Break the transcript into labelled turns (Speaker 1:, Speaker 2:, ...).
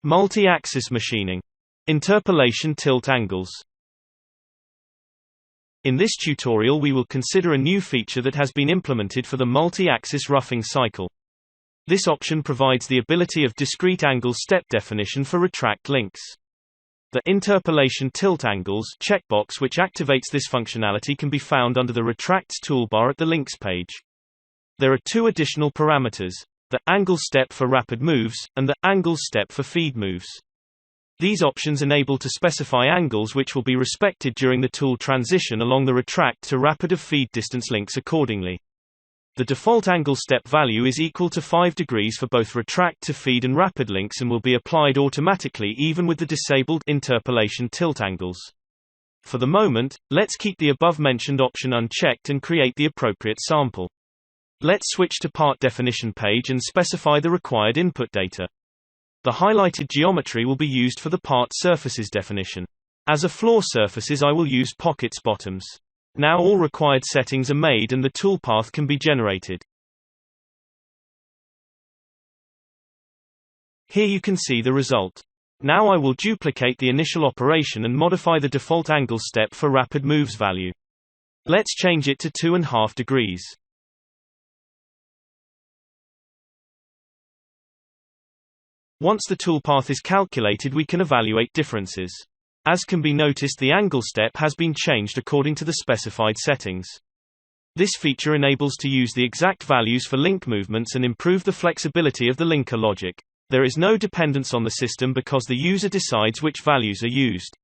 Speaker 1: Multi-axis machining. Interpolation tilt angles. In this tutorial we will consider a new feature that has been implemented for the multi-axis roughing cycle. This option provides the ability of discrete angle step definition for retract links. The Interpolation tilt angles checkbox which activates this functionality can be found under the Retracts toolbar at the Links page. There are two additional parameters: the angle step for rapid moves, and the angle step for feed moves. These options enable to specify angles which will be respected during the tool transition along the retract to rapid of feed distance links accordingly. The default angle step value is equal to 5 degrees for both retract to feed and rapid links and will be applied automatically even with the disabled interpolation tilt angles. For the moment, let's keep the above-mentioned option unchecked and create the appropriate sample. Let's switch to part definition page and specify the required input data. The highlighted geometry will be used for the part surfaces definition. As a floor surfaces I will use pockets bottoms. Now all required settings are made and the toolpath can be generated. Here you can see the result. Now I will duplicate the initial operation and modify the default angle step for rapid moves value. Let's change it to 2.5 degrees. Once the toolpath is calculated we can evaluate differences. As can be noticed, the angle step has been changed according to the specified settings. This feature enables to use the exact values for link movements and improve the flexibility of the linker logic. There is no dependence on the system because the user decides which values are used.